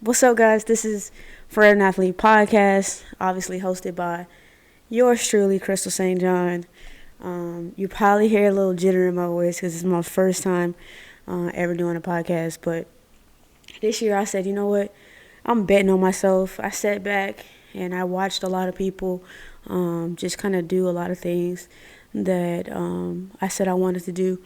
What's up, guys? This is Forever an Athlete podcast, obviously hosted by yours truly, Crystal St. John. You probably hear a little jitter in my voice because it's my first time ever doing a podcast. But this year I said, you know what? I'm betting on myself. I sat back and I watched a lot of people just kind of do a lot of things that I said I wanted to do,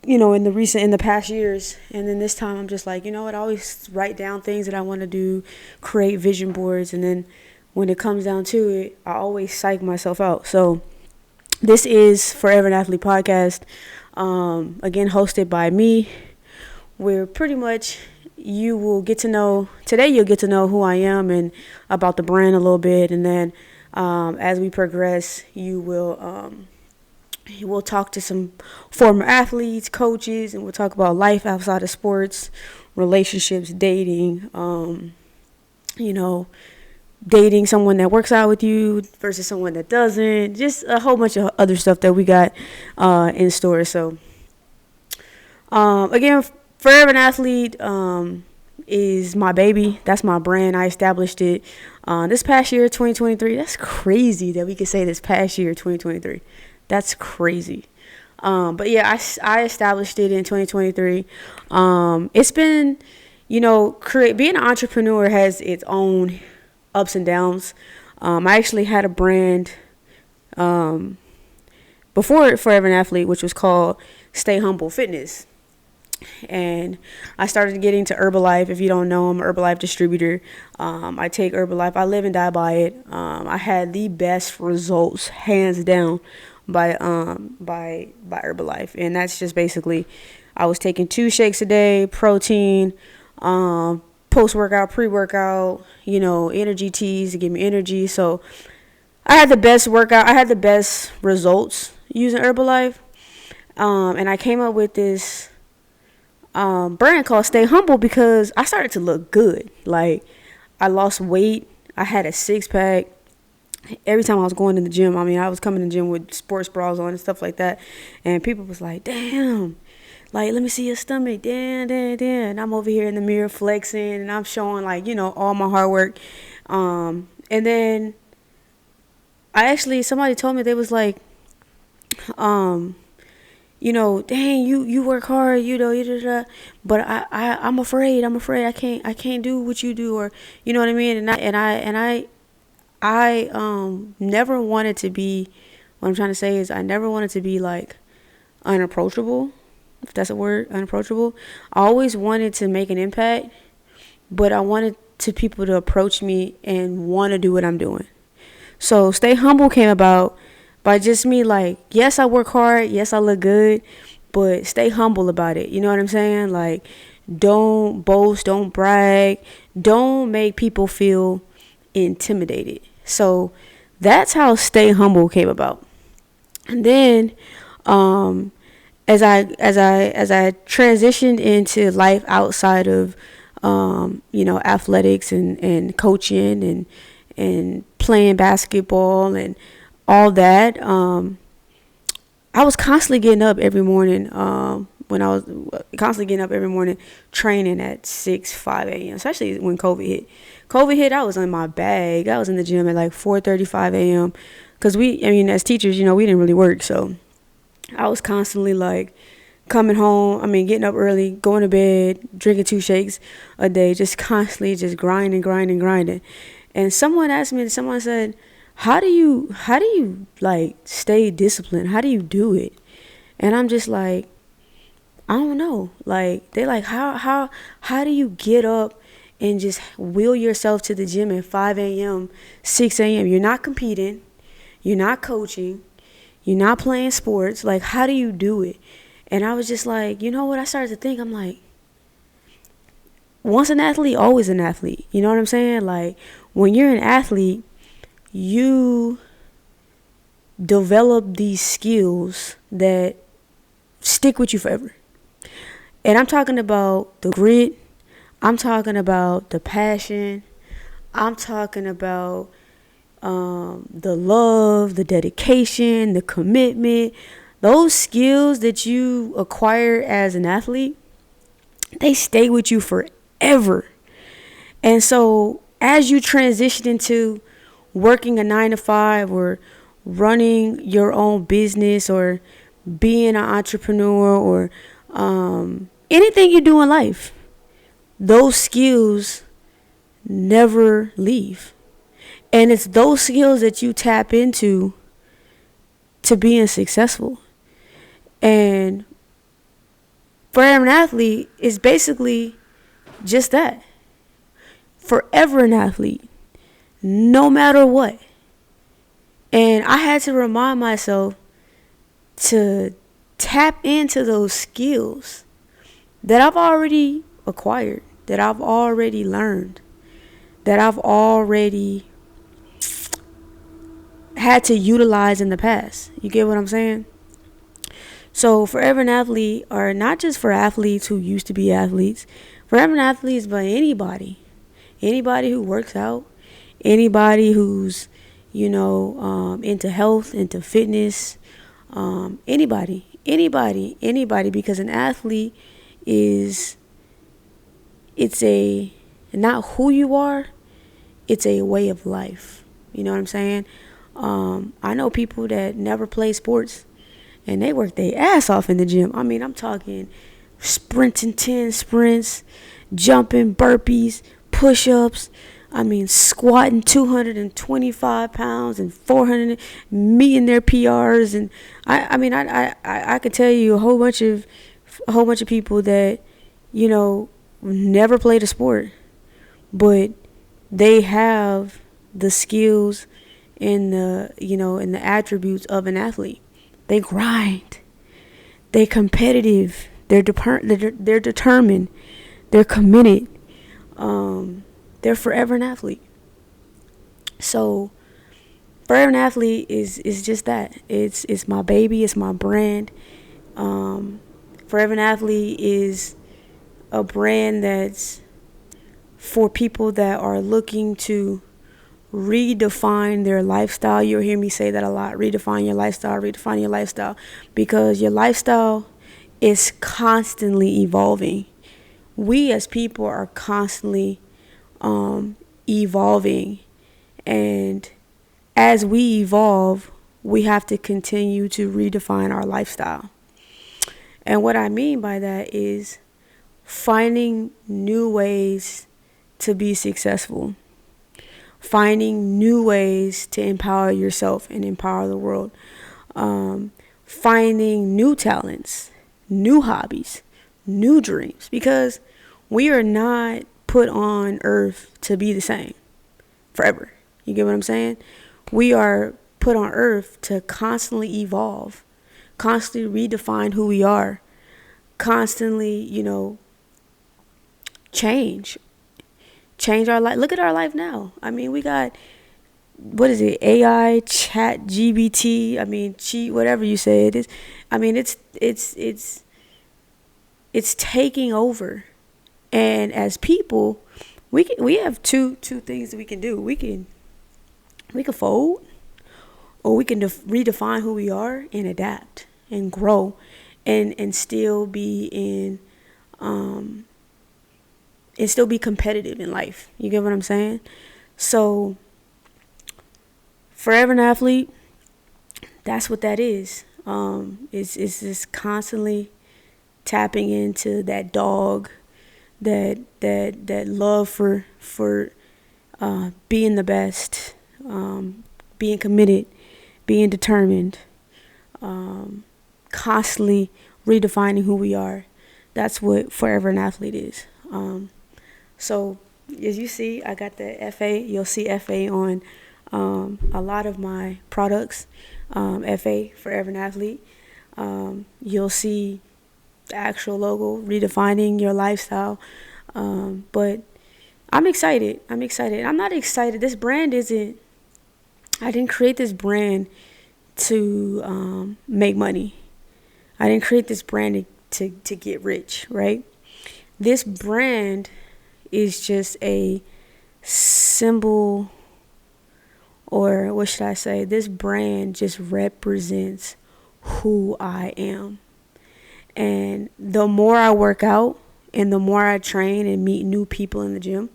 in the past years. And then this time I'm just like, you know what, I always write down things that I want to do, create vision boards, and then when it comes down to it, I always psych myself out. So this is Forever an Athlete podcast, again hosted by me, where pretty much you'll get to know who I am and about the brand a little bit, and then as we progress, we'll talk to some former athletes, coaches, and we'll talk about life outside of sports, relationships, dating, dating someone that works out with you versus someone that doesn't, just a whole bunch of other stuff that we got in store. So, again, Forever an Athlete is my baby. That's my brand. I established it this past year, 2023. That's crazy that we could say this past year, 2023. That's crazy. But yeah, I established it in 2023. It's been, being an entrepreneur has its own ups and downs. I actually had a brand before Forever an Athlete, which was called Stay Humble Fitness. And I started getting to Herbalife. If you don't know, I'm an Herbalife distributor. I take Herbalife. I live and die by it. I had the best results, hands down, by Herbalife. And that's just basically, I was taking 2 shakes a day, protein, post-workout, pre-workout, energy teas to give me energy. So I had the best workout. I had the best results using Herbalife. And I came up with this brand called Stay Humble because I started to look good. Like, I lost weight. I had a 6-pack. Every time I was going to the gym, I was coming to the gym with sports bras on and stuff like that. And people was like, damn, like, let me see your stomach. Damn. And I'm over here in the mirror flexing and I'm showing, all my hard work. And then somebody told me, they was like, dang, you work hard, but I'm afraid I can't do what you do, or you know what I mean. I never wanted to be. What I'm trying to say is, I never wanted to be like unapproachable, if that's a word, unapproachable. I always wanted to make an impact, but I wanted people to approach me and want to do what I'm doing. So Stay Humble came about by just me, like, yes, I work hard, yes, I look good, but stay humble about it. You know what I'm saying? Like, don't boast, don't brag, don't make people feel intimidated. So that's how Stay Humble came about. And then as I transitioned into life outside of athletics and coaching and playing basketball and all that, I was constantly getting up every morning. Training at 5 a.m., especially when COVID hit. I was in my bag. I was in the gym at like 4:35 a.m. because as teachers, we didn't really work. So I was constantly like coming home, getting up early, going to bed, drinking 2 shakes a day, just constantly just grinding. And someone said, how do you like stay disciplined? How do you do it? And I'm just like, I don't know. Like, they're like, how do you get up and just wheel yourself to the gym at 5 a.m., 6 a.m.? You're not competing. You're not coaching. You're not playing sports. Like, how do you do it? And I was just like, you know what? I started to think, I'm like, once an athlete, always an athlete. You know what I'm saying? Like, when you're an athlete, you develop these skills that stick with you forever. And I'm talking about the grit. I'm talking about the passion. I'm talking about the love, the dedication, the commitment. Those skills that you acquire as an athlete, they stay with you forever. And so as you transition into working a 9 to 5 or running your own business or being an entrepreneur or anything you do in life, those skills never leave. And it's those skills that you tap into to being successful. And forever an athlete is basically just that. Forever an athlete, no matter what. And I had to remind myself to tap into those skills that I've already acquired, that I've already learned, that I've already had to utilize in the past. You get what I'm saying? So forever an athlete, or not just for athletes who used to be athletes, forever an athlete is by anybody who works out, anybody who's into health, into fitness, anybody, because an athlete it's a not who you are, it's a way of life. You know what I'm saying? I know people that never play sports and they work their ass off in the gym. I mean, I'm talking sprinting 10 sprints, jumping burpees, push-ups. I mean, squatting 225 pounds and 400, meeting their PRs. And I could tell you a whole bunch of people that, never played a sport, but they have the skills and the attributes of an athlete. They grind. They're competitive. They're determined. They're committed. They're forever an athlete. So forever an athlete is just that. It's my baby. It's my brand. Forever an athlete is a brand that's for people that are looking to redefine their lifestyle. You'll hear me say that a lot. Redefine your lifestyle, because your lifestyle is constantly evolving. We as people are constantly evolving, and as we evolve, we have to continue to redefine our lifestyle. And what I mean by that is finding new ways to be successful, finding new ways to empower yourself and empower the world, finding new talents, new hobbies, new dreams, because we are not put on earth to be the same forever. You get what I'm saying? We are put on earth to constantly evolve, constantly redefine who we are, constantly, change our life. Look at our life now. I mean, we got, what is it, AI, chat, GBT, whatever you say it is. I mean, it's taking over. And as people, we have two things that we can do. We can fold, or we can redefine who we are and adapt and grow and still be and still be competitive in life. You get what I'm saying? So forever an athlete, that's what that is. It's just constantly tapping into that dog, that love for being the best, being committed, being determined, constantly redefining who we are. That's what forever an athlete is. So as you see, I got the FA. You'll see FA on a lot of my products. FA, forever an athlete. You'll see the actual logo, redefining your lifestyle. But I'm excited. I'm not excited. This brand I didn't create this brand to make money. I didn't create this brand to get rich, right? This brand is just a symbol, or what should I say? This brand just represents who I am. And the more I work out and the more I train and meet new people in the gym,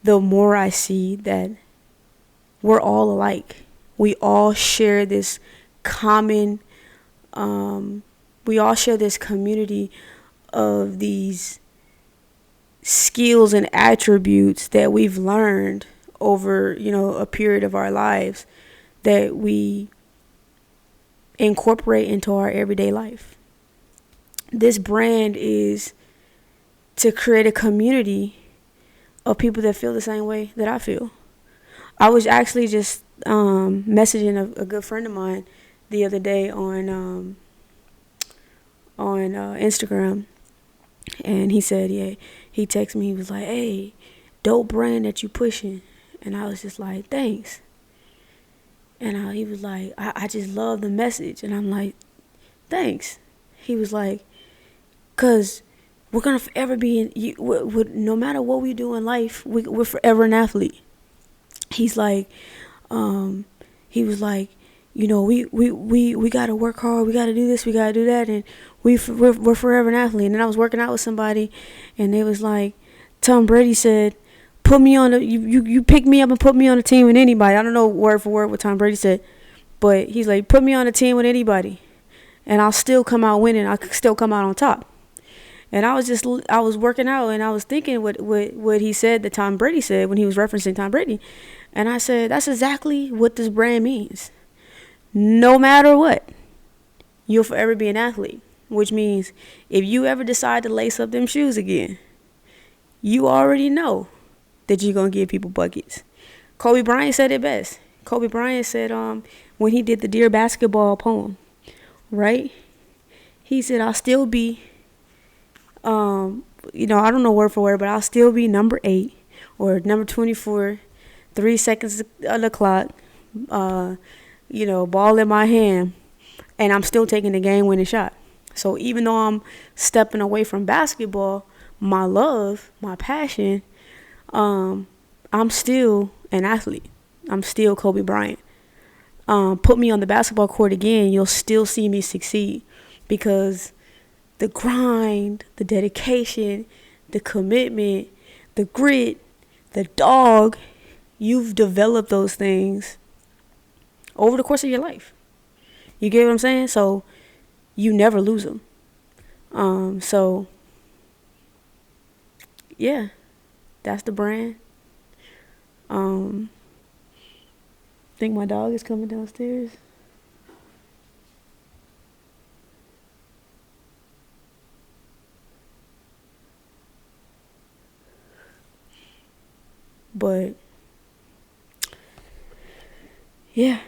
the more I see that we're all alike. We all share this common, we all share this community of these skills and attributes that we've learned over, a period of our lives that we incorporate into our everyday life. This brand is to create a community of people that feel the same way that I feel. I was actually just messaging a good friend of mine the other day on Instagram, and he said, yeah, he texted me. He was like, "Hey, dope brand that you pushing," and I was just like, "Thanks." And he was like, I just love the message, and I'm like, "Thanks." He was like, "Cause we're gonna forever be no matter what we do in life, we're forever an athlete." He's like, he was like, we gotta work hard, we gotta do this, we gotta do that, and we're forever an athlete. And then I was working out with somebody, and they was like, Tom Brady said, "Put me on you pick me up and put me on a team with anybody." I don't know word for word what Tom Brady said, but he's like, "Put me on a team with anybody, and I'll still come out winning. I'll still come out on top." And I was working out, and I was thinking what he said that Tom Brady said when he was referencing Tom Brady. And I said, that's exactly what this brand means. No matter what, you'll forever be an athlete. Which means if you ever decide to lace up them shoes again, you already know that you're going to give people buckets. Kobe Bryant said it best. Kobe Bryant said when he did the Dear Basketball poem, right? He said, I'll still be, I don't know word for word, but I'll still be number 8 or number 24, 3 seconds on the clock, ball in my hand, and I'm still taking the game-winning shot. So even though I'm stepping away from basketball, my love, my passion, I'm still an athlete. I'm still Kobe Bryant. Put me on the basketball court again, you'll still see me succeed because the grind, the dedication, the commitment, the grit, the dog, you've developed those things over the course of your life. You get what I'm saying? So you never lose them. Yeah, that's the brand. I think my dog is coming downstairs. But yeah,